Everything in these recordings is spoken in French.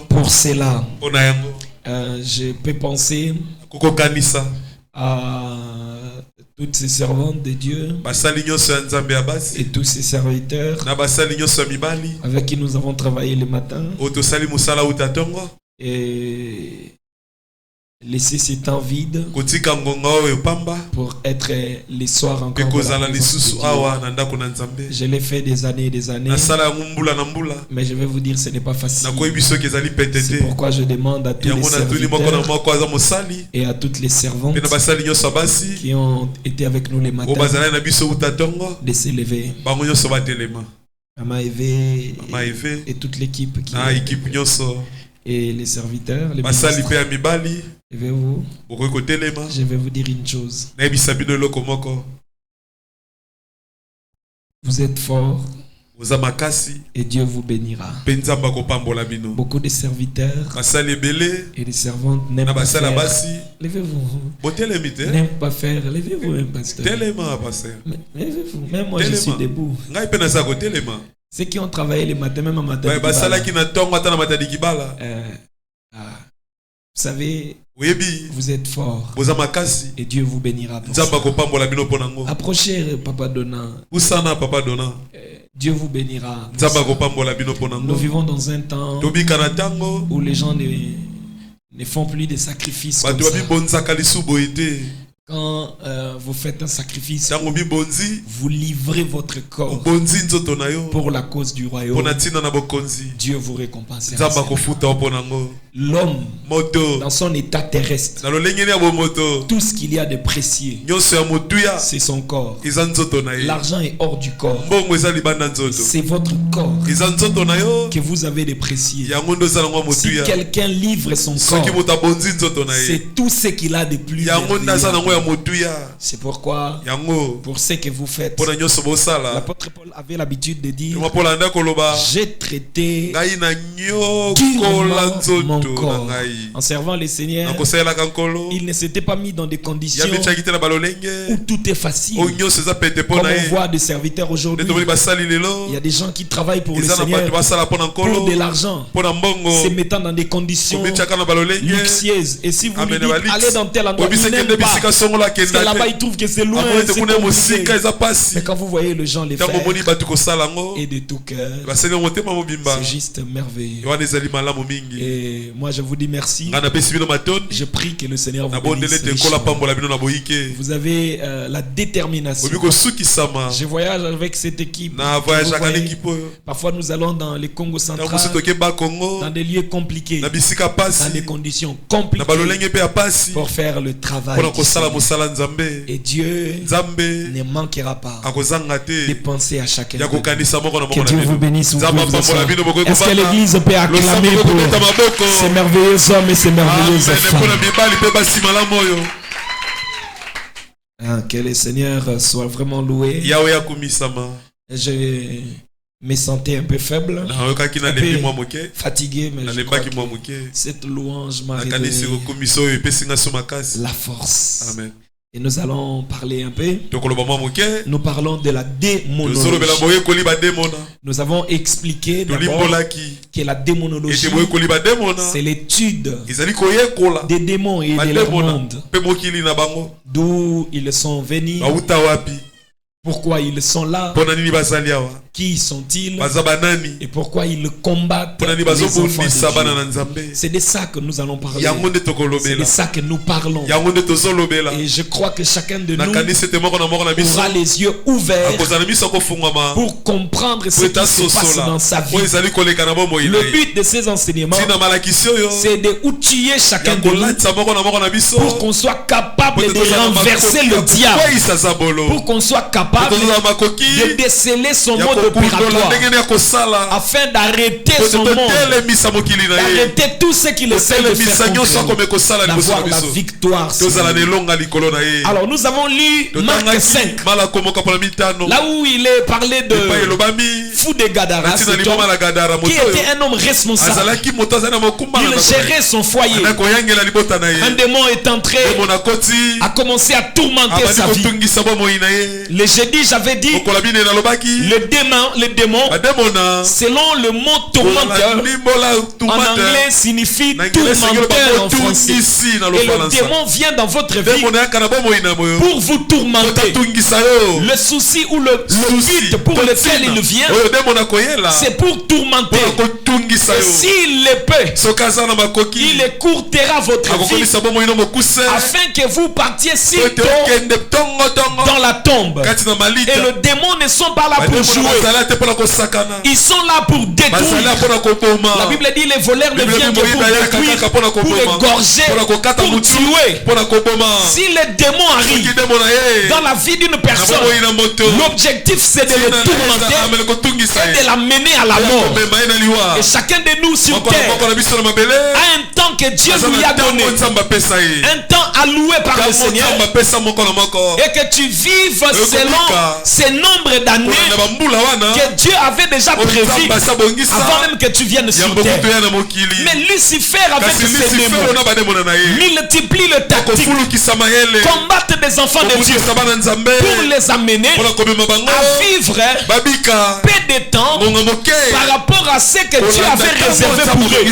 Pour cela, je peux penser à toutes ces servantes de Dieu et tous ces serviteurs avec qui nous avons travaillé le matin et laisser ces temps vides pour être les soirs encore dans la présence de Dieu. Je l'ai fait des années et des années, mais je vais vous dire ce n'est pas facile. C'est pourquoi je demande à tous les serviteurs et à toutes les servantes qui ont été avec nous les matins de s'élever. Maman Eve et toute l'équipe et les serviteurs, les ministres. Levez-vous. Je vais vous dire une chose. Vous êtes forts et Dieu vous bénira. Beaucoup de serviteurs et des servantes n'aiment pas faire. Levez-vous. N'aiment pas faire. Levez-vous même, pasteur. Levez-vous. Même moi je suis debout. Ceux qui ont travaillé le matin, même à matin. Vous savez, vous êtes forts et Dieu vous bénira pour ça. Approchez Papa Donna. Dieu vous bénira. Nous vivons dans un temps où les gens ne font plus de sacrifices comme ça. Quand vous faites un sacrifice, vous livrez votre corps pour la cause du royaume. Dieu vous récompensera. L'homme, dans son état terrestre, tout ce qu'il y a de précieux, c'est son corps. L'argent est hors du corps. C'est votre corps que vous avez de précieux. Si quelqu'un livre son corps, c'est tout ce qu'il a de plus précieux. C'est pourquoi, pour ce que vous faites, l'apôtre Paul avait l'habitude de dire: j'ai traité durement mon corps en servant le Seigneur. Il ne s'était pas mis dans des conditions où tout est facile. Comme on voit des serviteurs aujourd'hui, il y a des gens qui travaillent pour le Seigneur pour de l'argent, se mettant dans des conditions luxueuses. Et si vous lui dites allez dans tel endroit, il n'aime pas. Parce que là-bas ils trouvent que c'est loin, c'est compliqué. Mais quand vous voyez les gens les faire et de tout cœur, c'est juste merveilleux. Et moi je vous dis merci. Je prie que le Seigneur vous bénisse richement. Vous avez la détermination. Je voyage avec cette équipe. Parfois nous allons dans les Congo central, dans des lieux compliqués, dans des conditions compliquées, pour faire le travail. Et Dieu ne manquera pas de penser à chacun. Que Dieu vous bénisse. Est-ce que l'église peut acclamer pour ces merveilleux hommes et ces merveilleuses femmes? Que le Seigneur soit vraiment loué. Je me sentais un peu faible, un peu fatigué, mais je crois que cette louange m'a redonné la force. Amen. Et nous allons parler un peu. Nous parlons de la démonologie. Nous avons expliqué d'abord que la démonologie, c'est l'étude des démons et de leur monde. D'où ils sont venus, pourquoi ils sont là, qui sont-ils et pourquoi ils combattent les enfants de Dieu. C'est de ça que nous allons parler. C'est de ça que nous parlons. Et je crois que chacun de nous aura les yeux ouverts pour comprendre ce qui se passe dans sa vie. Le but de ces enseignements, c'est de outiller chacun de nous pour qu'on soit capable de renverser le diable, pour qu'on soit capable de déceler son mode opératoire, afin d'arrêter son monde, d'arrêter tout ce qu'il essaie de faire contre nous, d'avoir la victoire. Alors nous avons lu Marc 5, là où il est parlé de fou de Gadara, qui était un homme responsable. Il gérait son foyer. Un démon est entré, a commencé à tourmenter sa vie. Le jeudi j'avais dit, le démon les démons, selon le mot tourmenteur, en anglais signifie tourmenteur en français. Et le démon vient dans votre vie pour vous tourmenter. Le souci ou le but pour lequel il vient, c'est pour tourmenter. Et s'il le peut, il écourtera votre vie afin que vous partiez si tôt dans la tombe. Et le démon ne sont pas là pour jouer. Ils sont là pour détruire. La Bible dit les voleurs ne viennent que pour détruire, pour égorger, pour tuer. Si les démons arrivent dans la vie d'une personne, l'objectif c'est de le tourmenter et de l'amener à la mort. Et chacun de nous sur terre a un temps que Dieu lui a donné, un temps alloué par le Seigneur, et que tu vives selon ces nombres d'années que Dieu avait déjà prévu avant même que tu viennes sur terre. Mais Lucifer avec ses démons multiplie le tactique, combattre des enfants de Dieu pour les amener à vivre peu de temps par rapport à ce que Dieu avait réservé pour eux.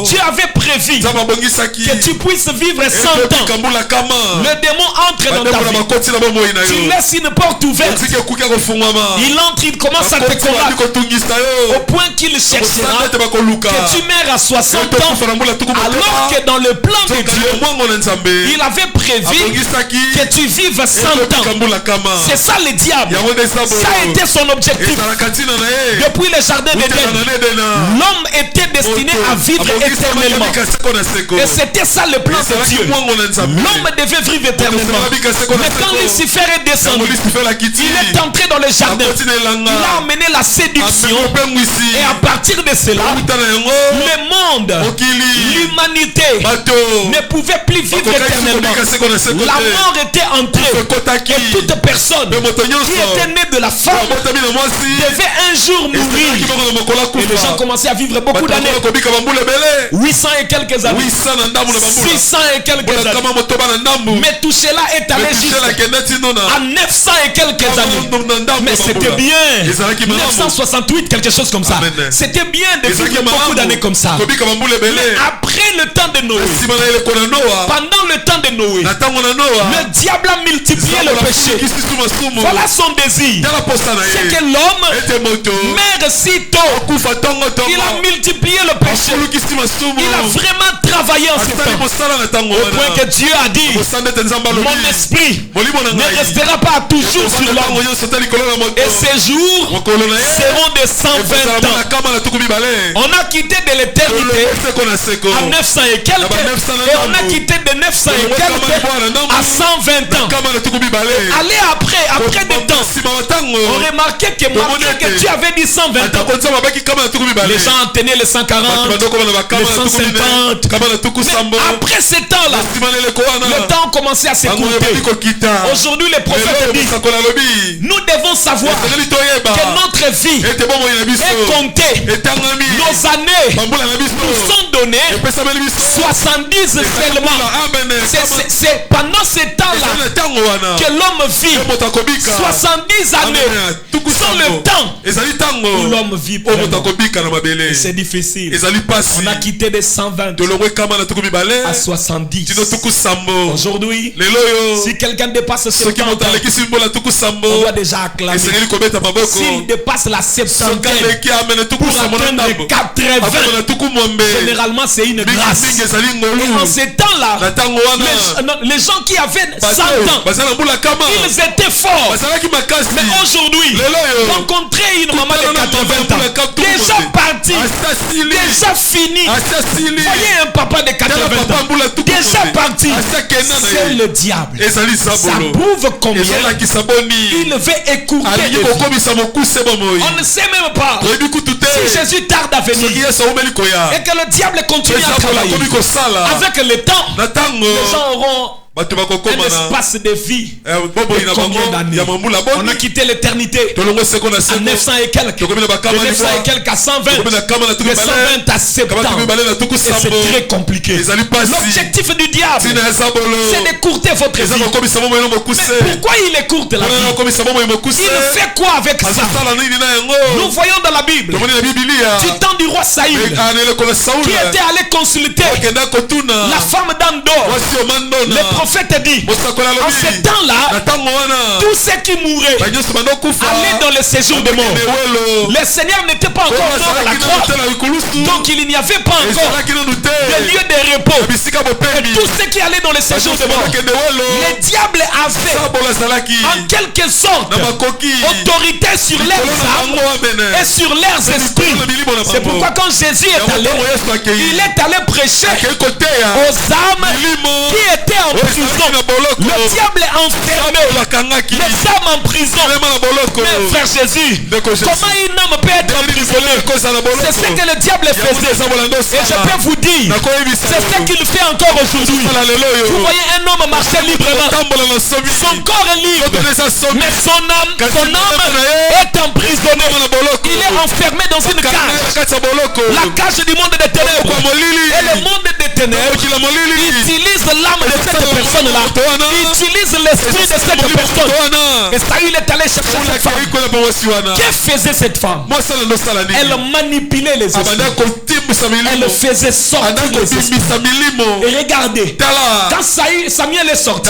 Dieu avait prévu que tu puisses vivre 100 ans. Le démon entre dans ta vie. Tu laisses une porte ouverte. Il entre, il commence à te combattre au point qu'il cherchera que tu meurs à 60 ans, alors que dans le plan de Dieu, il avait prévu que tu vives 100 ans. C'est ça le diable. Ça a été son objectif. Depuis le jardin d'Éden, l'homme était destiné à vivre éternellement. Et c'était ça le plan de Dieu. L'homme devait vivre éternellement. Mais quand Lucifer est descendu, il est entré dans le jardin. Il a amené la séduction. Et à partir de cela, le monde, l'humanité ne pouvait plus vivre éternellement. La mort était entrée. Et toute personne qui était née de la femme devait un jour mourir. Et les gens commençaient à vivre beaucoup d'années. 800 et quelques années. 600 et quelques années. Mais tout cela est allé jusqu'à 900 et quelques années. Mais c'était bien. 968, quelque chose comme ça. C'était bien de vivre beaucoup d'années comme ça. Mais après le temps de Noé, pendant le temps de Noé, le diable a multiplié le péché. Voilà son désir. C'est que l'homme meurt si tôt. Il a multiplié le péché. Il a vraiment travaillé en ce temps. Au point que Dieu a dit, mon esprit ne restera pas toujours sur l'homme. Et ces jours seront de 120 ans. On a quitté de l'éternité à 900 et quelques. Et on a quitté de 900 et quelques à 120 ans. Allez après des temps, on remarquait que Dieu avait dit 120 ans. Les gens tenaient les 140, les 150. Mais après ces temps-là, le temps commençait à s'écouter. Aujourd'hui, les prophètes disent, nous devons savoir que notre vie est comptée. Nos années nous sont données 70 seulement. C'est pendant ces temps-là que l'homme vit. 70 années sont le temps où l'homme vit pleinement. Et c'est difficile. On a quitté des 120 à 70. Aujourd'hui, si quelqu'un dépasse 70 ans, on doit déjà acclamer. S'il dépasse la 70 pour atteindre 80, généralement c'est une grâce. Et en ces temps-là, les gens qui avaient 100 ans, ils étaient forts. Mais aujourd'hui, rencontrer une maman de 80 ans, déjà partie, déjà fini. Voyez un papa de 80 ans, déjà parti. C'est le diable. Ça prouve combien il veut écouter. On ne sait même pas si Jésus tarde à venir et que le diable continue à travailler. Avec le temps, les gens auront un espace de vie de combien d'années? On a quitté l'éternité à 900 et quelques, de 900 et quelques à 120, de 120 à 70, et c'est très compliqué. L'objectif du diable, c'est d'écourter votre vie. Mais pourquoi il écourte la vie? Il fait quoi avec ça? Nous voyons dans la Bible du temps du roi Saül, qui était allé consulter la femme d'Andor. Le prophète dit, en ce temps-là, tous ceux qui mouraient allaient dans le séjour de mort. Le Seigneur n'était pas encore mort à la croix, donc il n'y avait pas encore de lieu de repos. Et tous ceux qui allaient dans le séjour de mort, le diable avait en quelque sorte autorité sur leurs âmes et sur leurs esprits. C'est pourquoi quand Jésus est allé, il est allé prêcher aux âmes qui étaient en prison. Le diable a enfermé les âmes en prison. Mais frère Jésus, comment une âme peut être emprisonnée? C'est ce que le diable faisait. Et je peux vous dire, c'est ce qu'il fait encore aujourd'hui. Vous voyez un homme marcher librement, son corps est libre, mais son âme est emprisonnée. Il est enfermé dans une cage, la cage du monde des ténèbres. Et le monde des ténèbres utilise l'âme de cette personne-là, utilise l'esprit de cette personne. Et Saül est allé chercher cette femme. Que faisait cette femme? Elle manipulait les esprits. Elle faisait sortir les esprits. Et regardez, quand Samuel est sorti,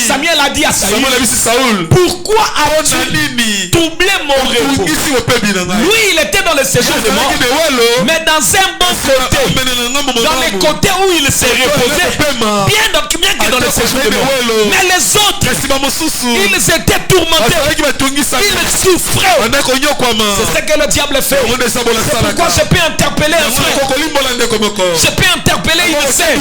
Samuel a dit à Saül, pourquoi as-tu doublé mon repos? Lui, il était dans le séjour de mort, mais dans un bon côté, dans les côtés où il s'est reposé, bien que dans le séjour de mort. Mais les autres, ils étaient tourmentés, ils souffraient. C'est ce que le diable fait. C'est pourquoi je peux interpeller un frère, je peux interpeller une sœur.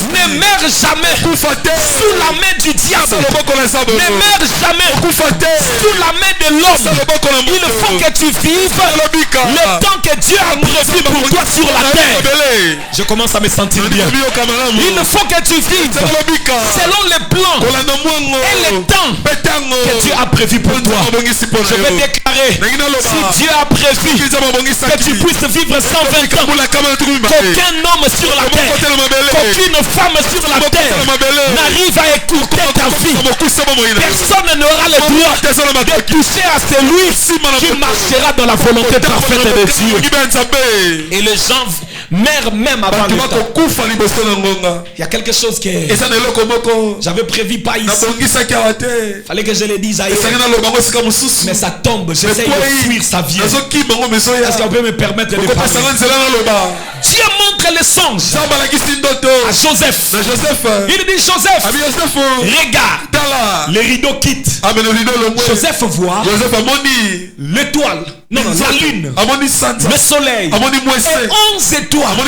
Ne meurs jamais sous la main du diable. Ne meurs jamais sous la main de l'homme. Il faut que tu vives le temps que Dieu a prévu pour toi sur la terre. Je commence à me sentir bien. Il faut que tu vives selon les plans et les temps que Dieu a prévu pour toi. Je vais déclarer, si Dieu a prévu que tu puisses vivre 120 ans, qu'aucun homme sur la terre, qu'aucune femme sur la terre n'arrive à écouter ta vie. Personne n'aura le droit de toucher à celui qui marchera dans la volonté parfaite de Dieu. Et les gens meurent même avant le temps. Il y a quelque chose que j'avais prévu pas ici. Fallait que je le dise ailleurs. Mais ça tombe. J'essaie de fuir sa vie. Est-ce qu'on peut me permettre de parler? Dieu montre le songe à Joseph. Il dit, Joseph, regarde, les rideaux quittent. Joseph voit l'étoile, non, la lune, le soleil et 11 étoiles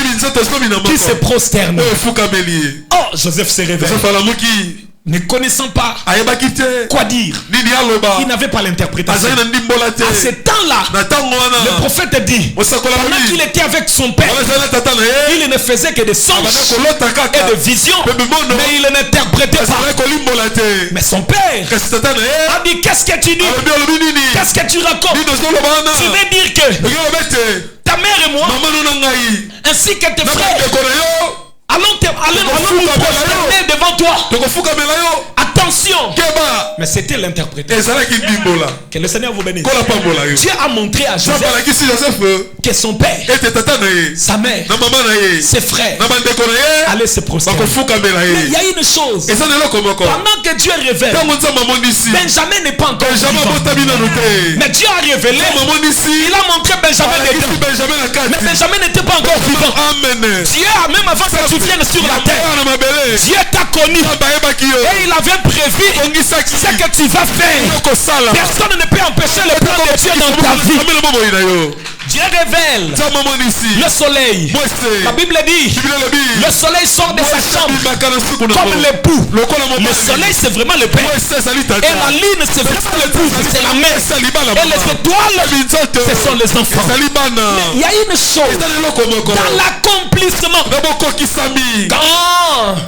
qui se prosternent. Oh, Joseph s'est réveillé. Ne connaissant pas quoi dire, il n'avait pas l'interprétation. À ce temps-là, le prophète dit, pendant qu'il était avec son père, il ne faisait que des songes et des visions, mais il n'interprétait pas. Mais son père a dit, qu'est-ce que tu dis? Qu'est-ce que tu racontes? Tu veux dire que ta mère et moi, ainsi que tes frères, allons nous prosterner devant toi. Attention. Mais c'était l'interprétation. Que le Seigneur vous bénisse. Dieu a montré à Joseph que son père, sa mère, ses frères allaient se prosterner. Mais il y a une chose. Pendant que Dieu révèle, Benjamin n'est pas encore vivant. Mais Dieu a révélé. Il a montré Benjamin dedans. Mais Benjamin n'était pas encore vivant. Dieu a, même avant que tu viennes sur la terre, Dieu t'a connu. Et il avait prévu ce que tu vas faire. Personne ne peut empêcher le plan de Dieu dans ta vie. Dieu révèle le soleil. La Bible dit le soleil sort de sa chambre comme l'époux. Le soleil c'est vraiment le père. Et la lune c'est vraiment l'époux, c'est la mère. Et les étoiles ce sont les enfants. Mais il y a une chose dans l'accomplissement.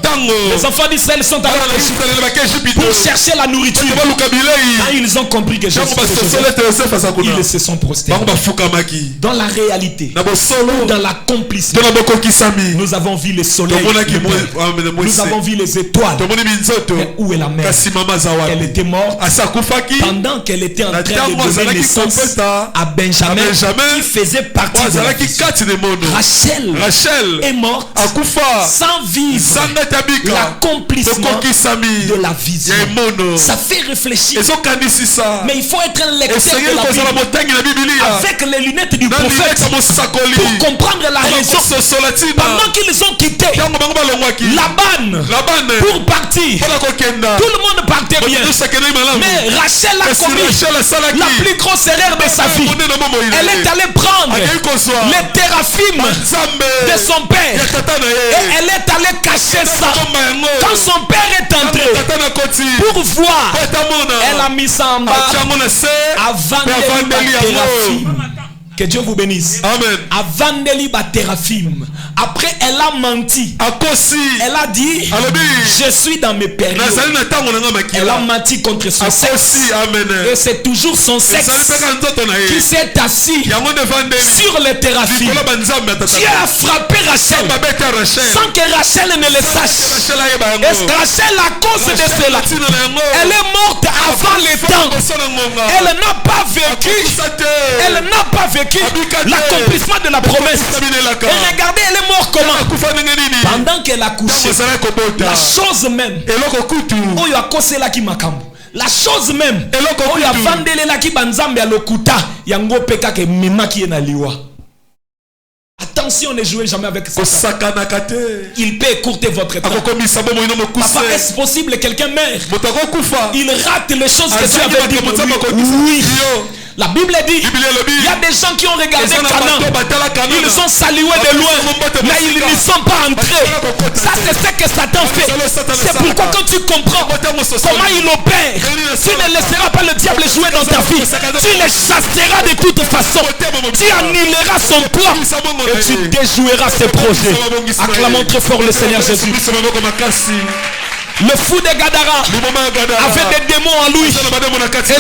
Quand les enfants d'Israël sont allés pour chercher la nourriture, quand ils ont compris que Jésus ils se sont prosternés. Dans la réalité, dans l'accomplissement, nous avons vu le soleil, nous avons vu les étoiles. Mais où est la mère? Elle était morte pendant qu'elle était en train de donner naissance à Benjamin qui faisait partie de la vision. Rachel est morte sans vivre l'accomplissement de la vision. Ça fait réfléchir. Mais il faut être un lecteur de la Bible avec les lunettes du prophète pour comprendre la raison. Pendant qu'ils ont quitté Laban pour partir, tout le monde partait bien. Mais Rachel a commis la plus grosse erreur de sa vie. Elle est allée prendre les téraphimes de son père et elle est allée cacher ça. Quand son père est entré pour voir, elle a mis ça en bas avant de que Dieu vous bénisse. Amen. Avant de Téraphim. Après, elle a menti. Elle a dit, je suis dans mes périodes. Elle a menti contre son sexe. Et c'est toujours son sexe qui s'est assis sur les Téraphim. Dieu a frappé Rachel sans que Rachel ne le sache. Et Rachel, à cause de cela, elle est morte avant le temps. Elle n'a pas vécu. Elle n'a pas vécu l'accomplissement de la promesse. Et regardez, elle est morte comment? Pendant qu'elle a couché, la chose même la chose même attention, ne jouez jamais avec ça. Il peut écourter votre temps. Papa, est-ce possible que quelqu'un meurt? Il rate les choses que Dieu avait dit. Oui. La Bible dit, il y a des gens qui ont regardé Canaan, ils sont salués de loin, mais ils n'y sont pas entrés. Ça, c'est ce que Satan fait. C'est pourquoi quand tu comprends comment il opère, tu ne laisseras pas le diable jouer dans ta vie. Tu le chasseras de toute façon. Tu annuleras son plan et tu déjoueras ses projets. Acclamons très fort le Seigneur Jésus. Le fou de Gadara avait des démons en lui. Et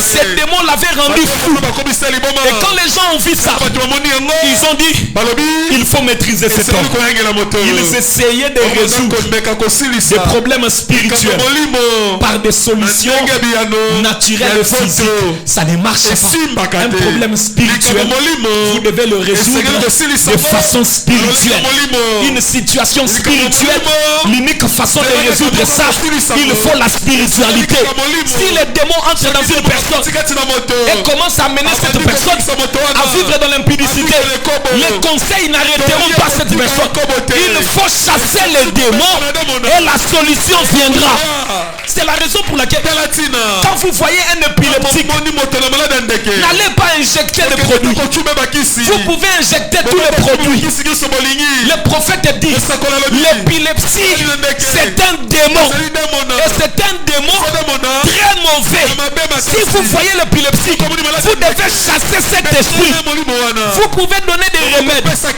ces démons l'avaient rendu fou. Et quand les gens ont vu ça, ils ont dit, il faut maîtriser cet homme. Ils essayaient de résoudre des problèmes spirituels par des solutions naturelles et physiques. Ça ne marche pas. Un problème spirituel, vous devez le résoudre de façon spirituelle. Une situation spirituelle, l'unique façon de résoudre ça, il faut la spiritualité. Si les démons entrent dans une personne et commencent à mener cette personne à vivre dans l'impudicité, les conseils n'arrêteront pas cette personne. Il faut chasser les démons et la solution viendra. C'est la raison pour laquelle quand vous voyez un épileptique, n'allez pas injecter des produits. Vous pouvez injecter tous les produits. Le prophète dit, l'épilepsie c'est un démon. Et c'est un démon très mauvais. Si vous voyez l'épilepsie, vous devez chasser cet esprit. Vous pouvez donner des remèdes, ça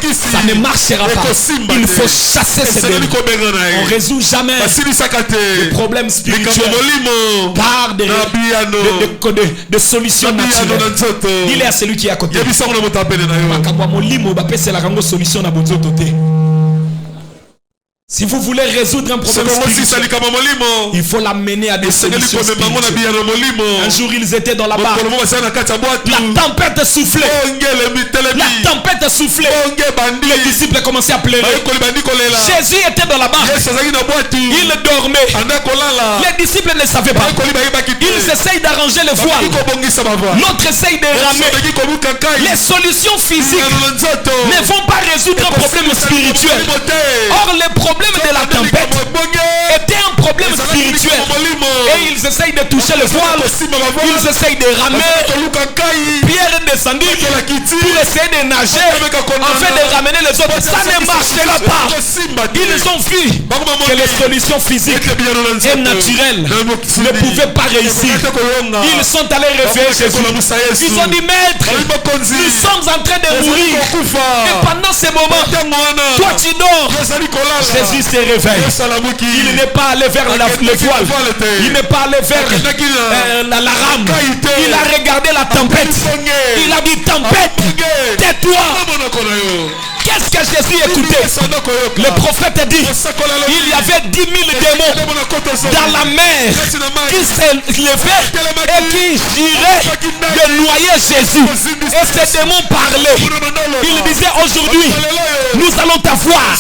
ne marchera pas. Il faut chasser ces démons. On ne résout jamais les problèmes spirituels par des solutions naturelles. Il est à celui qui est à côté. Si vous voulez résoudre un problème spirituel, il faut l'amener à des solutions spirituelles. Un jour, ils étaient dans la barre. La tempête soufflait. La tempête soufflait. Les disciples commençaient à pleurer. Jésus était dans la barre. Il dormait. Les disciples ne savaient pas. Ils essayent d'arranger le voile. L'autre essaye de ramer. Les solutions physiques ne vont pas résoudre un problème spirituel. Or, les problèmes de la tempête était un problèmes spirituels. Et ils essayent de toucher le voile. Ils essayent de ramer. Pierre est descendu pour essayer de nager afin de ramener les autres. Ça ne marchera pas. Ils ont vu que les solutions physiques et naturelles ne pouvaient pas réussir. Ils sont allés réveiller Jésus. Ils ont dit, maître, nous sommes en train de mourir. Et pendant ces moments, toi tu dors. Jésus se réveille. Il n'est pas allé vers le voile. Il n'est pas allé vers la rame. Il a regardé la tempête. Il a dit, tempête, tais-toi. Qu'est-ce que Jésus écoutait? Le prophète dit, il y avait 10 000 démons dans la mer qui se levaient et qui juraient de noyer Jésus. Et ces démons parlaient. Il disait, aujourd'hui, nous allons t'avoir.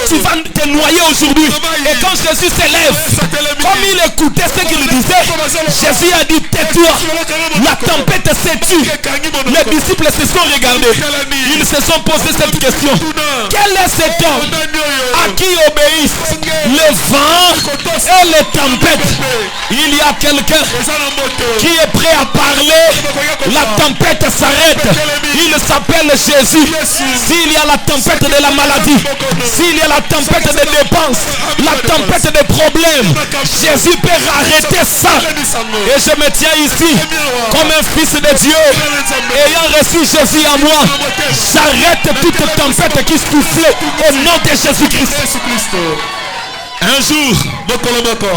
Tu vas te noyer aujourd'hui. Et quand Jésus s'élève, comme il écoutait ce qu'il disait, Jésus a dit, tais-toi. La tempête s'est tue. Les disciples se sont regardés. Ils se sont posé cette question. Quel est cet homme à qui obéissent le vent et les tempêtes? Il y a quelqu'un qui est prêt à parler. La tempête s'arrête. Il s'appelle Jésus. S'il y a la tempête de la maladie, s'il y a la tempête des dépenses, la tempête des problèmes, Jésus peut arrêter ça. Et je me tiens ici comme un fils de Dieu, ayant reçu Jésus en moi. J'arrête toute tempête qui soufflait au nom de Jésus-Christ. Un jour,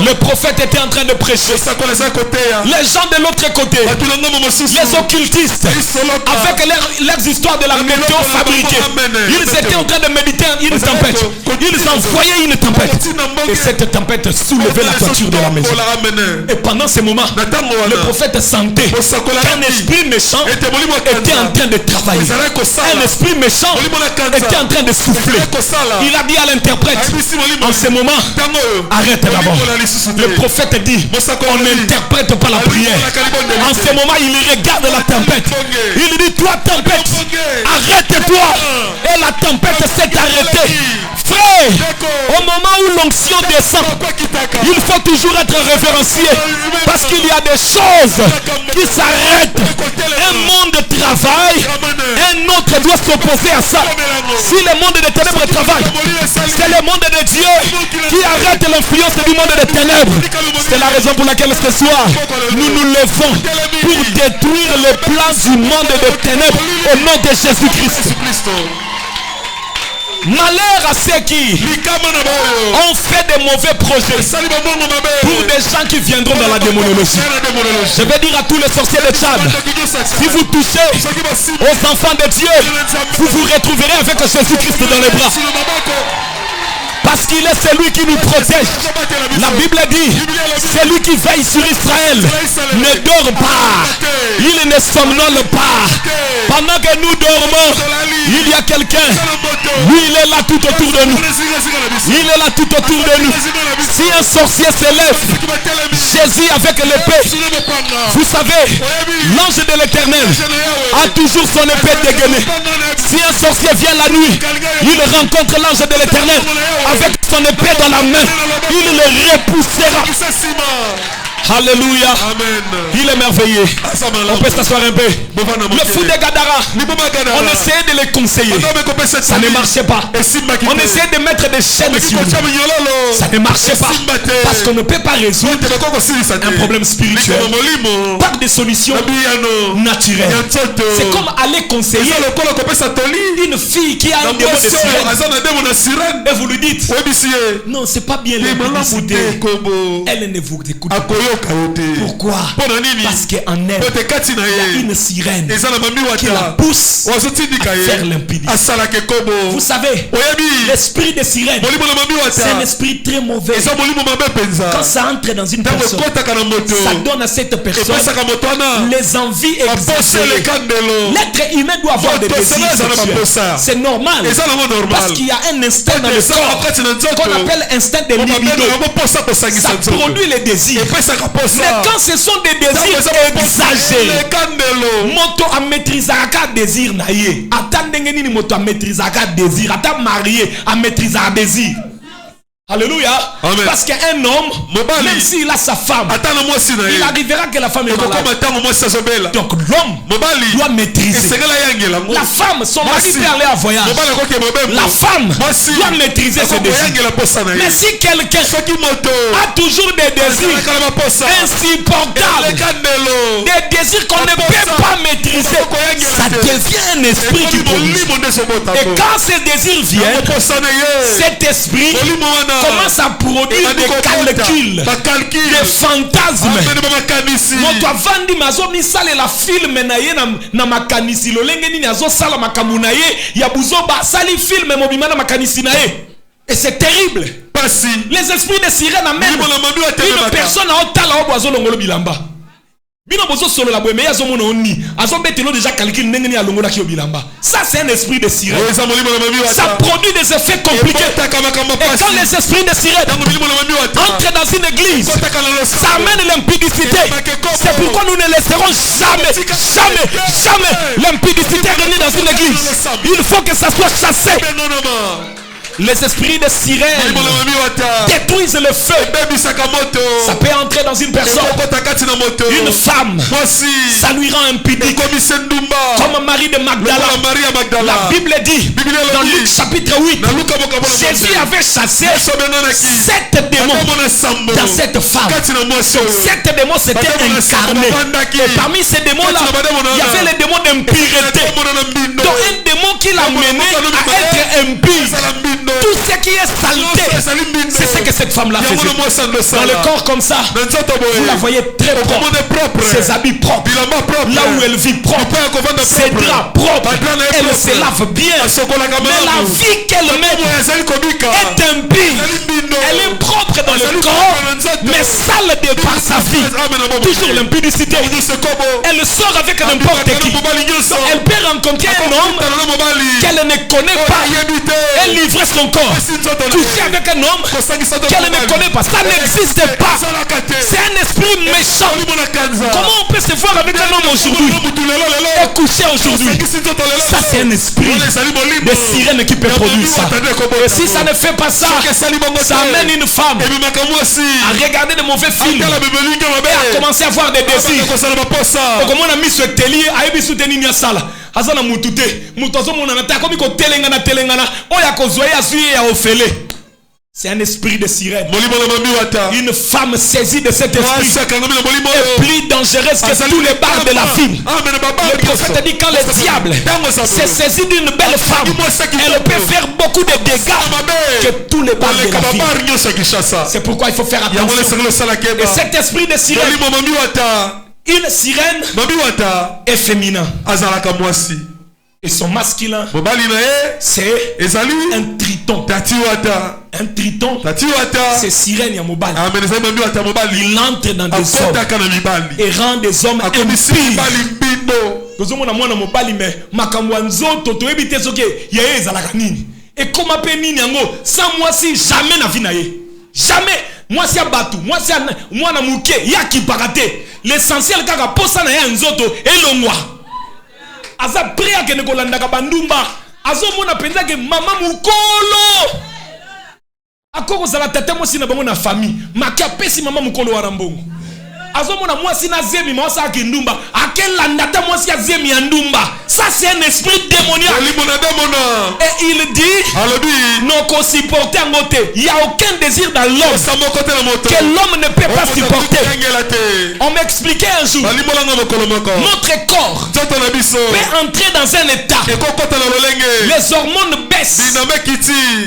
le prophète était en train de prêcher. Les gens de l'autre côté, les occultistes, avec leurs histoires de la météo fabriquée, ils étaient en train de méditer une tempête. Ils envoyaient une tempête. Et cette tempête soulevait la toiture de la maison. Et pendant ce moment, le prophète sentait qu'un esprit méchant était en train de travailler. Un esprit méchant était en train de souffler. Il a dit à l'interprète, en ce moment, arrête d'abord. Le prophète dit, on n'interprète pas la prière. En ce moment, il regarde la tempête. Il dit, toi tempête, arrête-toi. Et la tempête s'est arrêtée. Frère, au moment où l'onction descend, il faut toujours être révérencié. Parce qu'il y a des choses qui s'arrêtent. Un monde travaille, un autre doit s'opposer à ça. Si le monde des ténèbres travaille, c'est le monde de Dieu qui arrête l'influence du monde des ténèbres. C'est la raison pour laquelle ce soir, nous nous levons pour détruire le plan du monde des ténèbres au nom de Jésus-Christ. Malheur à ceux qui ont fait des mauvais projets pour des gens qui viendront dans la démonologie. Je vais dire à tous les sorciers de Tchad, si vous touchez aux enfants de Dieu, vous vous retrouverez avec Jésus-Christ dans les bras. Parce qu'il est celui qui nous protège. La Bible dit, celui qui veille sur Israël ne dort pas. Il ne somnole pas. Pendant que nous dormons, il y a quelqu'un. Lui, il est là tout autour de nous. Il est là tout autour de nous. Si un sorcier se lève, Jésus avec l'épée. Vous savez, l'ange de l'Éternel a toujours son épée dégainée. Si un sorcier vient la nuit, il rencontre l'ange de l'Éternel avec son épée dans la main, il le repoussera. Alléluia. Amen. Il est merveilleux. On peut s'asseoir un peu. Le fou de Gadara, on essayait de les conseiller. Ça ne marchait pas. On essayait de mettre des chaînes sur lui. Ça ne marchait pas. Parce qu'on ne peut pas résoudre un problème spirituel par des solutions naturelles. C'est comme aller conseiller une fille qui a un démon de sirène. Et vous lui dites, non, c'est pas bien. Elle ne vous écoute pas. Pourquoi? Parce qu'en elle, il y a une sirène qui la pousse à faire l'impudicité. Vous savez, l'esprit de sirène, c'est un esprit très mauvais. Quand ça entre dans une personne, ça donne à cette personne les envies exagérées. L'être humain doit avoir des désirs sexuels. C'est normal. Parce qu'il y a un instinct dans le corps qu'on appelle instinct de libido. Ça produit les désirs. Mais quand ce sont des désirs exagérés, moto a maîtrisé un désir naïe. Attends, moto a maîtrisé un désir. Attends, marié a maîtrisé un désir. Alléluia. Amen. Parce qu'un homme, même s'il a sa femme, il arrivera que la femme est malade. Donc l'homme doit maîtriser. La femme, son mari peut aller en voyage. La femme doit maîtriser ses désirs. Mais si quelqu'un a toujours des désirs insupportables, des désirs qu'on ne peut pas maîtriser, ça devient un esprit qui produit. Et quand ces désirs viennent, cet esprit commence à produire des calculs, des fantasmes. Moto avandi mazo misale la film na makanisi lolenge nini azo sala makambu na ye ya buzoba sali film mobima na makanisi na ye. Et c'est terrible. Les esprits de sirène amènent une personne à otala oboazo longolo bilamba. Bino bozo solo la boeme yazo mona onni azo betelo déjà calcul ndenge ni alongola ki obilamba. Ça c'est un esprit de sirène. Ça produit des effets compliqués. Et quand les esprits de sirène entrent dans une église, ça amène l'impudicité. C'est pourquoi nous ne laisserons jamais l'impudicité régner dans une église. Il faut que ça soit chassé. Les esprits de sirène détruisent le feu. Ça peut entrer dans une personne. Une femme, ça lui rend impudique. Comme Marie de Magdala. La Bible dit dans Luc chapitre 8, Jésus avait chassé 7 démons dans cette femme. 7 démons s'étaient incarnés. Et parmi ces démons-là, il y avait les démons d'impureté. Donc un démon qui l'a mené à être impur. Tout ce qui est saleté, c'est ce que cette femme-là faisait. Dans le corps comme ça, vous la voyez très propre. Ses habits propres. Là où elle vit propre. Ses draps propres. Elle se lave bien. Mais la vie qu'elle mène est impure. Elle est propre dans le corps, mais sale de par sa vie. Toujours l'impudicité. Elle sort avec n'importe qui. Elle peut rencontrer un homme qu'elle ne connaît pas. Elle livre son corps. Coucher avec un homme qu'elle ne connaît pas. Ça n'existe pas. C'est un esprit méchant. Comment on peut se voir avec un homme aujourd'hui et coucher aujourd'hui? Ça c'est un esprit de sirène qui peut produire ça. Et si ça ne fait pas ça, ça amène une femme à regarder de mauvais films et à commencer à avoir des désirs. Et comme on a mis ce télé, a mis soutenir une salle. Azana mutute mutozo mona nata komi ko telengana oya ko zoya suye ya ofele. C'est un esprit de sirène. Une femme saisie de cet esprit est plus dangereuse que tous les barres de la ville. Le prophète dit quand le diable s'est saisi d'une belle femme, elle peut faire beaucoup de dégâts que tous les barres de la ville. C'est pourquoi il faut faire attention. Et cet esprit de sirène, une sirène est féminin. Et son masculin, c'est un triton. Un triton, c'est sirène ya mobali. Il entre dans des hommes et rend des hommes impies. Et comme appelle nini yango, sans moi si jamais na vinaye. Jamais. Moi si abatu, moi si moi na muke, ya ki barate. L'essentiel kaka posa na ya nzoto elongwa. Aza pria ke ne kolanda ka bandumba. Azo mona penza ke mama mukolo. Akoko zala tata mo si na bango na famille. Makia pesi mama mukolo wa rambongo. Azo mona moi si na zemi mo sa ke ndumba. Akela ndata mo si ya zemi ya ndumba. Ça c'est un esprit démoniaque. Et il dit non qu'on supporte en côté. Il n'y a aucun désir dans l'homme que l'homme ne peut pas supporter. On m'expliquait un jour, notre corps peut entrer dans un état. Les hormones baissent.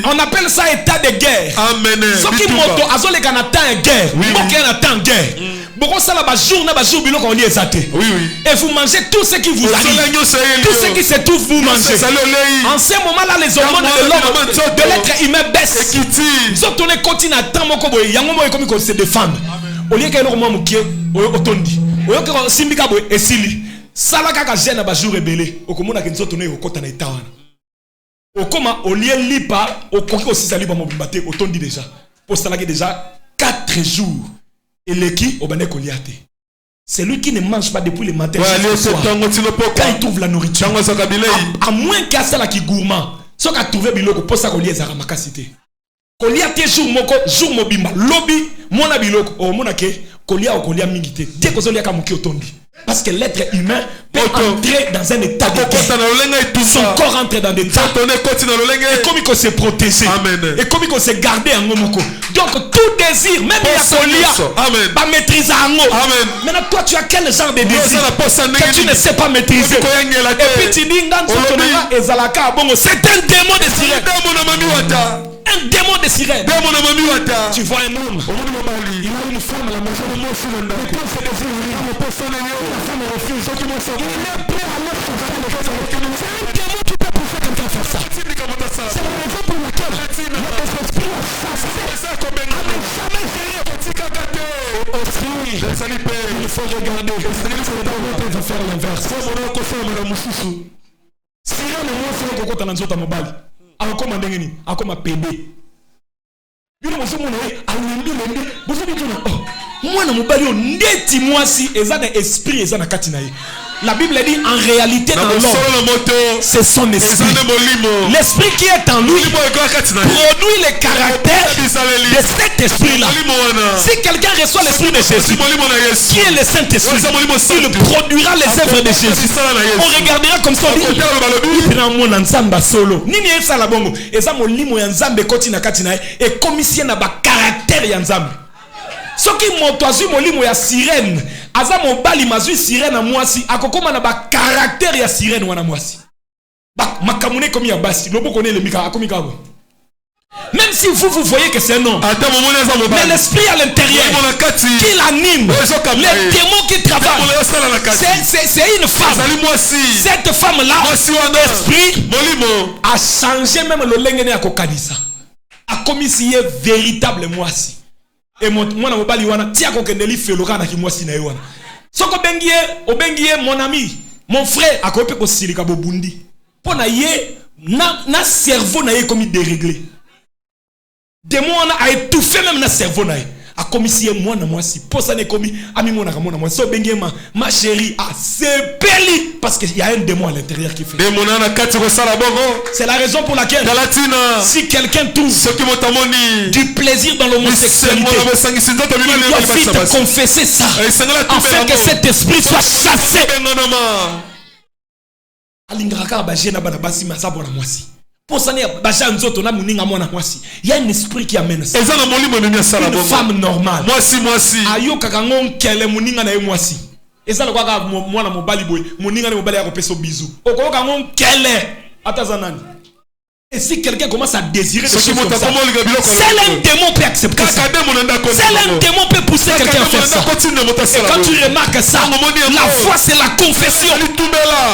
On appelle ça état de guerre. Ce qui moto azole kan attend guerre. Aucun attend guerre. Beaucoup ça là bas jour na bas jour bilo qu'on dit exacté. Et vous mangez tout ce qui vous arrive. Tout ce qui se trouve vous mangez. En ce moment là les hormones de l'homme, de l'être humain baissent. Zot on est continue à temps moko boy yango mo comme se défendre. Au lieu que l'homme mokie otondi. Au lieu que simbika boy esili. Sala kaka jeune ba jour rebelle. Okomona ke nzoto ne okota na itawana. Okoma au lieu lipa okoki aussi sali ba mobimbate otondi déjà. Pour ça là déjà 4 jours. Et l'équipe au bane koliate. C'est lui qui ne mange pas depuis le matin jusqu'au soir. Quand il trouve la nourriture. À moins qu'à cela qui gourmand. Ce qu'a trouvé biloko pour ça qu'on lié à ramakasité. Kolia te jour mobimba lobby mona biloko o mona ke kolia o kolia mingite dès que zolia kamuki otondi parce que l'être humain peut entrer dans un état de guerre. Son corps entre dans des états et comme il faut se protéger et comme il faut se garder en momoko. Donc tout désir même la kolia pas maîtriser en maintenant toi tu as quel genre de désir que tu ne sais pas maîtriser et puis tu dis dans ton tonnerre ezalaka bongo c'est un démon de sirène. Un démon de sirène. Tu vois un homme. Il a une femme à la maison. La femme refuse. Il est prêt à mettre son femme de chose avec lui. C'est un démon qui peut pousser quelqu'un à faire ça. C'est la raison pour laquelle notre esprit a chassé. Jamais il faut regarder. Il faut faire l'inverse. Sirène et moi, c'est qu'on a un mobile. Akoma ndengeni akoma pende bino mosomo na alimbi lende bosobi tuna mwana mobali o ndeti mwasi ezana esprit ezana kati na ye. La Bible dit en réalité dans l'homme c'est son esprit. L'esprit qui est en lui produit le caractère de cet esprit là. Si quelqu'un reçoit l'esprit de Jésus qui est le Saint-Esprit, il produira les œuvres de Jésus. On regardera comme ça, il prend mon ensemble solo nini esa la bongo eza molimo ya nzambe koti na kati na e komisie na ba caractère ya nzambe. Soki moto azui molimo ya sirène aza mobali mazui sirène na mwasi akokoma na ba caractère ya sirène wana mwasi ba makamune komi ya basi lobo connaît le mika akomi kabo. Même si vous voyez que c'est un homme, mais l'esprit à l'intérieur qui l'anime, les démons qui travaillent, c'est une femme. Cette femme-là, l'esprit a changé même le lengene à kokanisa, a commis si véritable moisi. Et moi na mobali wana tia ko kendeli feloka na kimwasi na yona. Soko bengie mon ami, mon frère akope ko silika bobundi. Pona ye na cerveau na ye comme déréglé. Démon a étouffé même na cerveau na ye. A commis si moi na moi si pour ça ne commis ami mon na moi so bengie ma chérie a sepeli parce qu'il y a un démon à l'intérieur qui fait. C'est la raison pour laquelle si quelqu'un trouve du plaisir dans l'homosexualité, il doit vite confesser ça afin que cet esprit soit chassé. Alingaka ba jena bana basi masabo na mwasi. Pour ça, il y a un esprit qui amène ça. Une femme normale. Ayo kakangon kele muninga na mwasi. Eza lo kwa mwana mobali boy, muninga na mobali ya kopeso bisou. Oko kangon kele atazanani. Et si quelqu'un commence à désirer des choses comme ça, c'est un démon peut accepter ça. C'est un démon peut pousser quelqu'un à faire ça. Et quand tu remarques ça, la foi c'est la confession.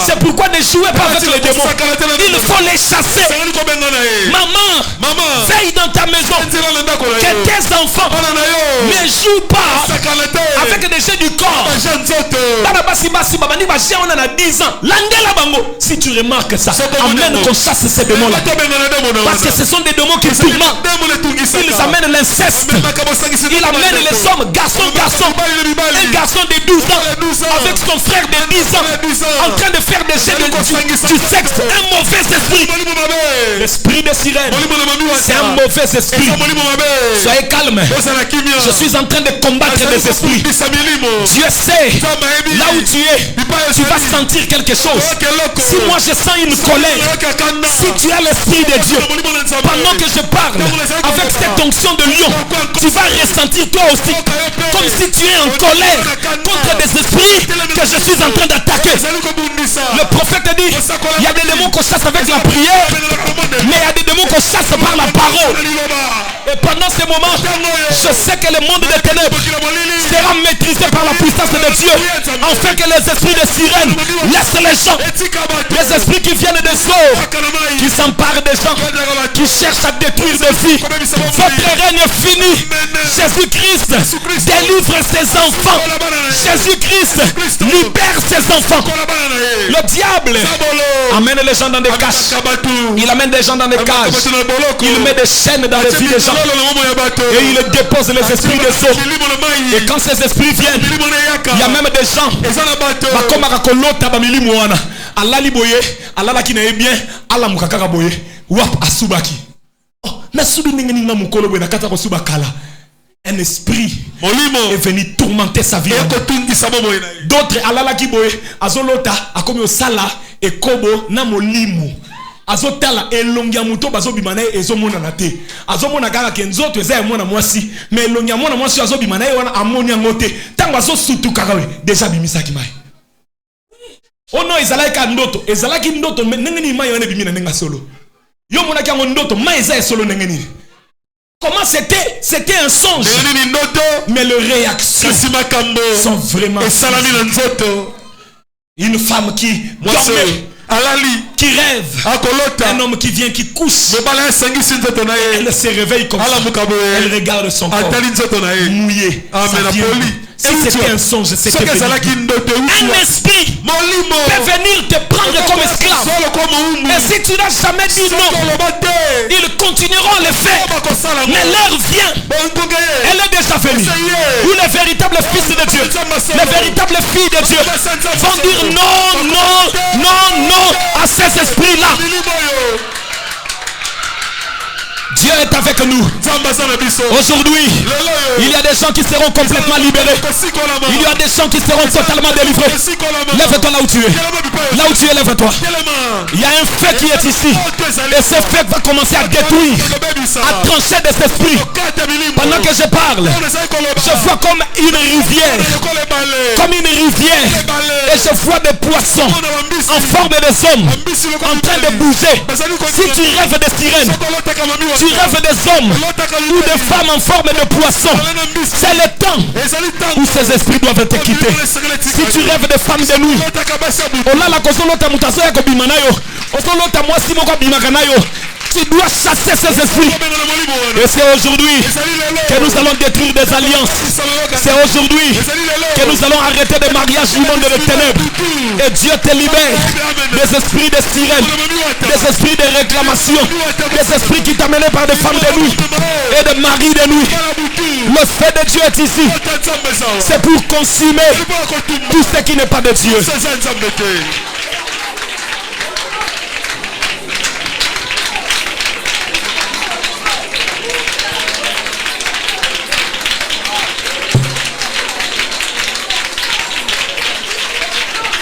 C'est pourquoi ne jouez pas avec les démons. Il faut les chasser. Maman, veille dans ta maison. Que tes enfants ne jouent pas avec des jeux du corps. Si tu remarques ça, amène qu'on chasse ces démons là. Parce que ce sont des démons qui tourmentent. Ils amènent l'inceste. Ils amènent les hommes, garçons. Un garçon de 12 ans avec son frère de 10 ans en train de faire des jeux du sexe. Un mauvais esprit. L'esprit de sirène, c'est un mauvais esprit. Soyez calme. Je suis en train de combattre les esprits. Dieu sait là où tu es. Tu vas sentir quelque chose. Si moi je sens une colère, si tu as l'esprit de Dieu, pendant que je parle avec cette onction de lion, tu vas ressentir toi aussi comme si tu es en colère contre des esprits que je suis en train d'attaquer. Le prophète dit, il y a des démons qu'on chasse avec la prière, mais il y a des démons qu'on chasse par la parole. Et pendant ces moments, je sais que le monde des ténèbres sera maîtrisé par la puissance de Dieu, afin que les esprits de sirène laissent les gens, les esprits qui viennent des eaux, qui s'emparent des gens, qui cherchent à détruire des vies. Votre règne est fini. Jésus-Christ délivre ses enfants. Jésus-Christ libère ses enfants. Le diable amène les gens dans des cages. Il amène des gens dans des cages. Il met des chaînes dans les vies des gens. Et il dépose les esprits des eaux. Et quand ces esprits viennent, il y a même des gens alali boye alala ki na bien ala mukakaka boye wap asubaki. Oh Un esprit est venu tourmenter sa vie. D'autres, alalaki boye, azolota, akomi osala, et kobo, na molimo. Azotala, elongia muto, bazo bimane, ezomona nate. Azomona kaka kenzoto, eza mwana mwasi. Mais elongia mwana mwasi, azo bimane, wana amonia ngote. Tango azo sutu kakawe, deja bimisaki mai. Oh non, ezalaki ndoto. Ezalaki ndoto, nengeni mai wane bimina nenga solo. Yo mona ki ndoto, mai eza solo nengeni. Comment c'était un songe. Mais les réactions sont vraiment une femme qui dormait, qui rêve, un homme qui vient, qui couche, elle se réveille comme ça, elle regarde son corps mouillé, si c'était un songe, c'était un esprit peut venir te prendre comme esclave. Et si tu n'as jamais dit non, ils continueront à le faire. Mais l'heure vient, elle est déjà venue, où les véritables fils de Dieu, les véritables filles de Dieu vont dire non, non, non, non à ces esprits-là. Dieu est avec nous. Aujourd'hui, il y a des gens qui seront complètement libérés. Il y a des gens qui seront totalement délivrés. Lève-toi là où tu es. Là où tu es, lève-toi. Il y a un feu qui est ici. Et ce feu va commencer à détruire, à trancher des esprits. Pendant que je parle, je vois comme une rivière. Comme une rivière. Et je vois des poissons en forme de hommes en train de bouger. Si tu rêves de sirènes, tu rêves des hommes ou des femmes en forme de poissons, c'est le temps où ces esprits doivent te quitter. Si tu rêves de femmes de nuit, tu dois chasser ces esprits. Et c'est aujourd'hui que nous allons détruire des alliances. C'est aujourd'hui que nous allons arrêter des mariages du monde de ténèbres. Et Dieu te libère des esprits de sirènes, des esprits de réclamation, des esprits qui t'amènent par des femmes de nuit et des maris de nuit. Le feu de Dieu est ici. C'est pour consumer tout ce qui n'est pas de Dieu.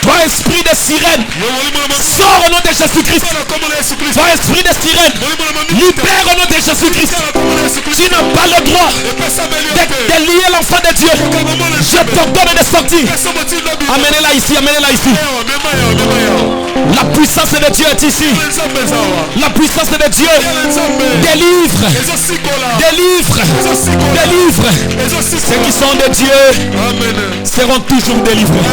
Toi, esprit de sirène, sors au nom de Jésus-Christ. Toi, esprit de sirène, libère au nom de Jésus-Christ. Tu n'as pas le droit de lier l'enfant de Dieu. Je t'ordonne de sortir. Amenez-la ici, amenez-la ici. La puissance de Dieu est ici. La puissance de Dieu délivre, délivre, délivre. Ceux qui sont de Dieu seront toujours délivrés.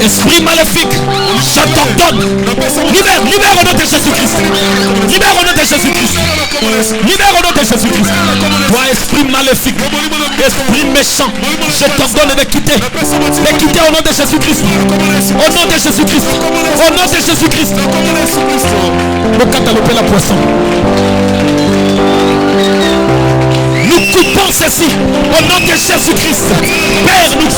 Esprit maléfique, je t'ordonne, libère, libère au nom de Jésus-Christ. Libère au nom de Jésus-Christ. Libère au nom de Jésus-Christ. Toi, esprit maléfique, esprit méchant, je t'ordonne de quitter au nom de Jésus-Christ. Au nom de Jésus-Christ. Au nom de Jésus-Christ. Le catalogue la poisson. Nous coupons ceci au nom de Jésus-Christ. Père, nous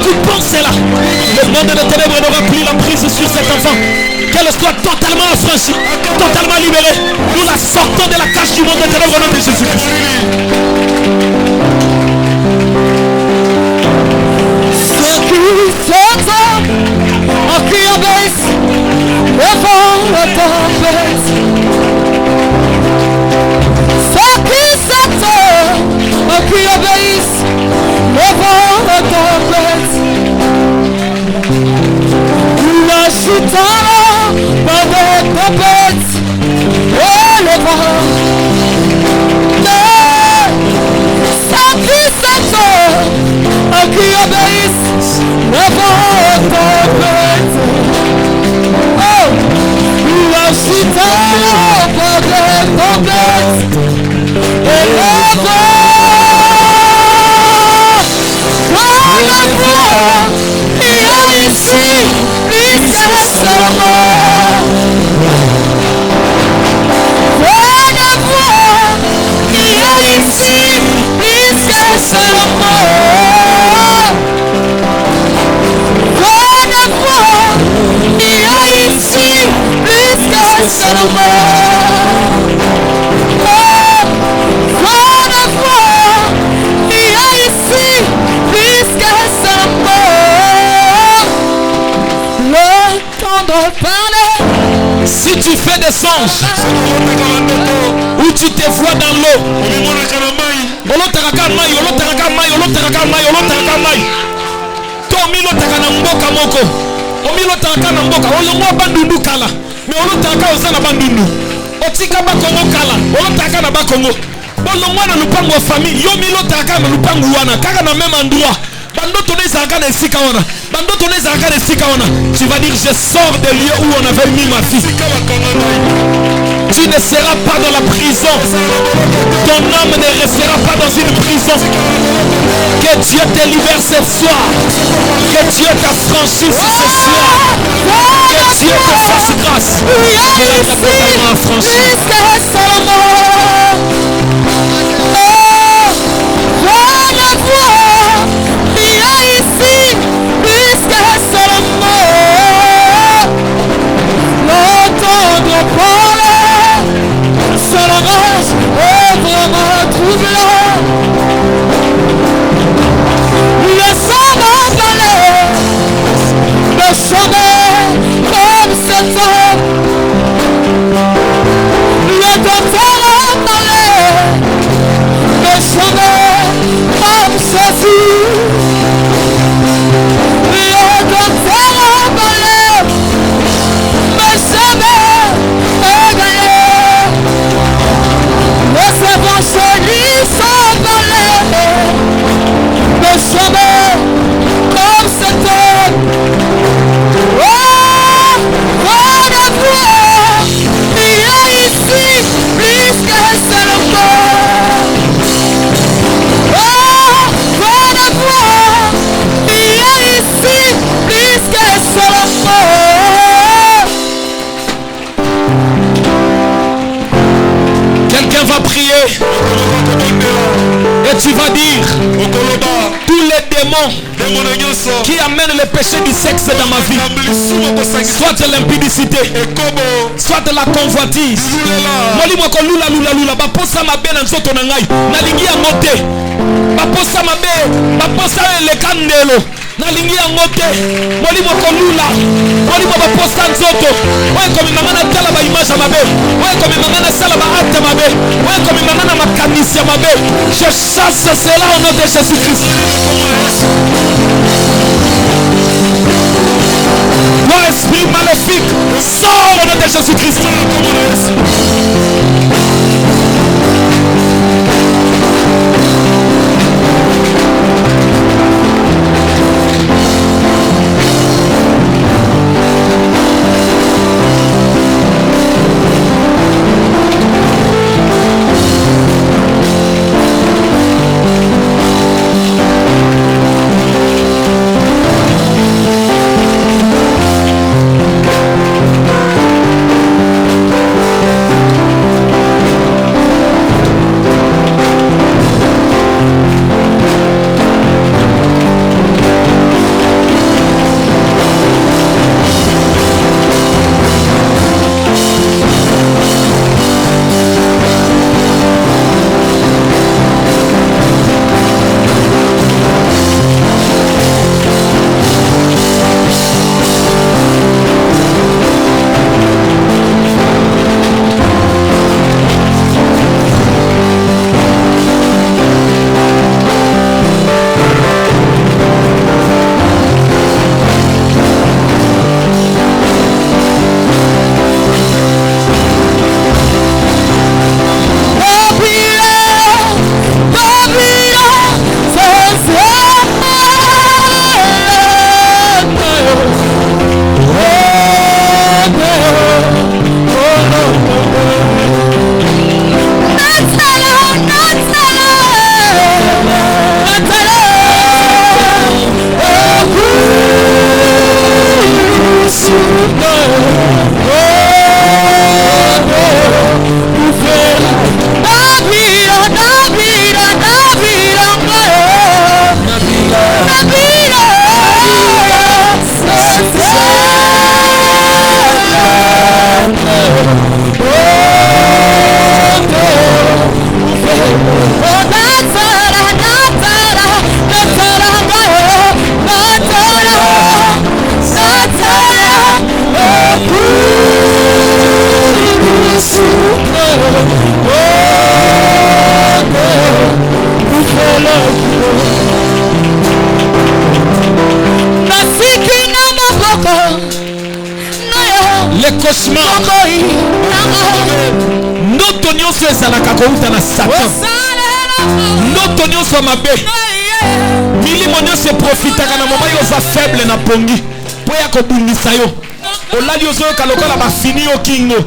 coupons cela. Le monde de ténèbres n'aura plus la prise sur cet enfant. Qu'elle soit totalement affranchie, totalement libérée. Nous la sortons de la cage du monde de ténèbres au nom de Jésus-Christ. Wonderful. rêves des songes où tu te vois dans l'eau. Otika bakongo kala, olotaka na bakongo. Bolongwa na lupango wa famille, yo milotaka na lupango wana, kaka na même endroit. Bando toneza aka na esika wana. Bando toneza aka na esika wana. Tu vas dire je sors des lieux où on avait mis ma fille. Tu ne seras pas dans la prison. Ton âme ne restera pas dans une prison. Que Dieu te libère ce soir. Que Dieu t'affranchisse ce soir. Que Dieu te fasse grâce. Que tu sois totalement affranchi. Et tu vas dire tous les démons qui amènent le péché du sexe dans ma vie, soit de l'impudicité, soit de la convoitise, nalingi yango te molimo kolula molimo baposta nzoto oyo komemanga na tala baimage ya mabe oyo komemanga na sala baacte mabe oyo komemanga na makanisi ya mabe. Je chasse cela au nom de Jésus-Christ. Toi esprit maléfique, sors au nom de Jésus-Christ. cauchemar. Ndoto nyonso ezalaka kouta na Satan. Ndoto nyonso mabe. Milimo nyonso profitaka na moma yo za faible na pongi. Po ya kobungisa yo. Olali ozoyoka lokola bafini yo kingo.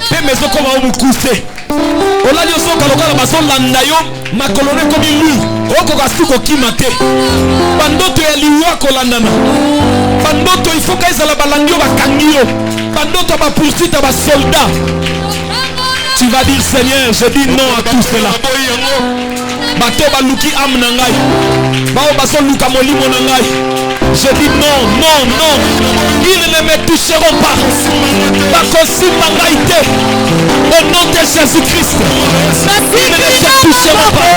Pe mezo koma omukuse. Olali ozoyoka lokola bazolanda yo makolone komi lui. Okoka suko kima te. Bandoto ya liwa kolandana. Bandoto il faut qu'ezala balandi yo bakangi yo. Bandoto ba poursuite ba soldat. Tu vas dire Seigneur, je dis non à tout cela. Bato baluki am na ngai. Bao baso luka molimo na ngai. Je dis non, non, non. Ils ne me toucheront pas. Bakosi mangaite. Au nom de Jésus-Christ. Ils ne me toucheront pas.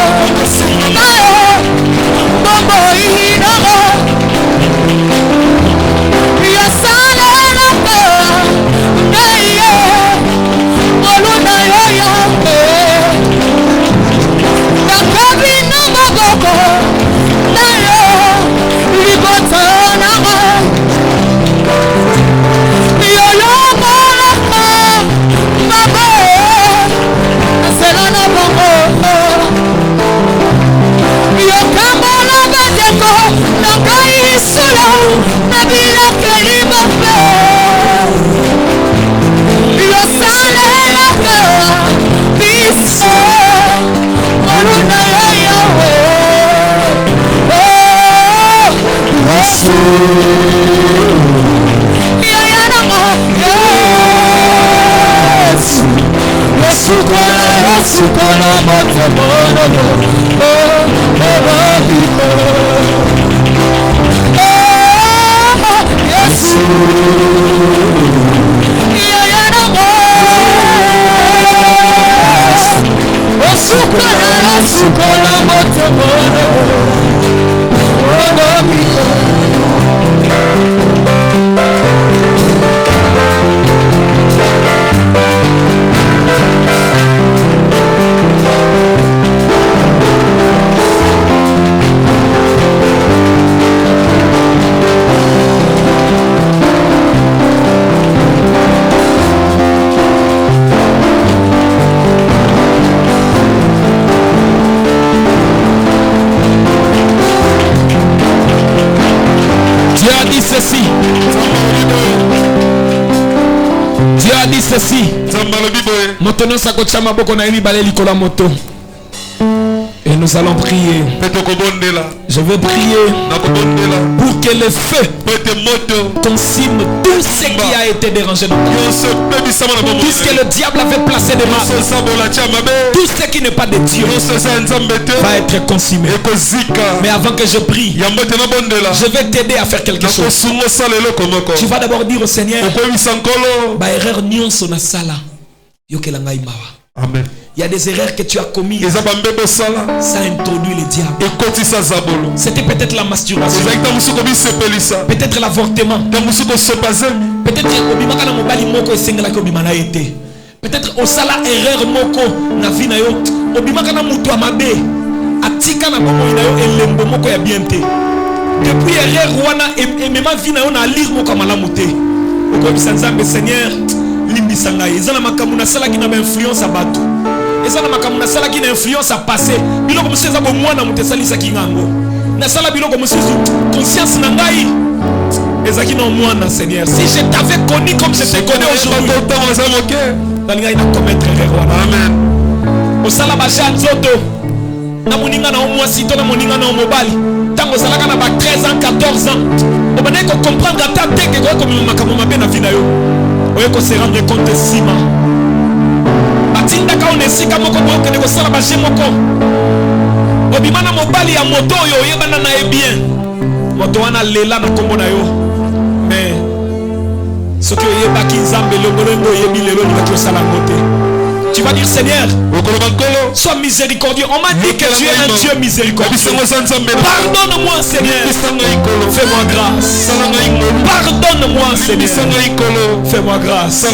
Ceci. Maintenant, ça coûte chama boko na emi baleli kola moto. Et nous allons prier. Je veux prier pour que le feu consume tout ce qui a été dérangé dans ta vie. Puisque le diable avait placé des marques, tout ce qui n'est pas de Dieu va être consumé. Mais avant que je prie, je vais t'aider à faire quelque chose. Tu vas d'abord dire au Seigneur, ba erreur nyonso na sala yokela ngai mawa. Amen. Il y a des erreurs que tu as commises. Ça introduit le diable. C'était peut-être la masturbation. Peut-être l'avortement. Peut-être peut-être au sala erreur moko na vie na yo. Obimaka na mutu amabe. Atika na bomo na yo elembo moko ya bienté. Depuis erreur wana et même vie na yo na lire moko malamu te. Okobisa nzambe Seigneur limbisa ngai. Ezala makambo na sala ki na influence abatu. Ezala makambo na sala ki na influence a passé. Biloko museza bo mwana mutesalisa ki ngango. Na sala biloko mususu conscience na ngai. Ezaki na mwana Seigneur. Si je t'avais connu comme je te connais aujourd'hui. Dalinga na commettre erreur. Amen. Osala ba ja nzoto. Na moninga na omwasi to na moninga na mobali. Tango salaka na ba 13 ans 14 ans. Obane ko comprendre ata teke ko comme makambo mabe na vie na yo. Oye ko se rendre compte sima. Batinda ka onesika moko boke ne ko sala ba je moko. Obimana mobali ya moto yo yebana na e bien. Moto wana lela na kombo na yo. Mais ce que yebaki nzambe longolengo yebi lelo ni ba sala ngote. Tu vas dire Seigneur, sois miséricordieux. On m'a dit que tu es un Dieu miséricordieux. Pardonne-moi Seigneur. Fais-moi grâce. Pardonne-moi Seigneur. Fais-moi grâce.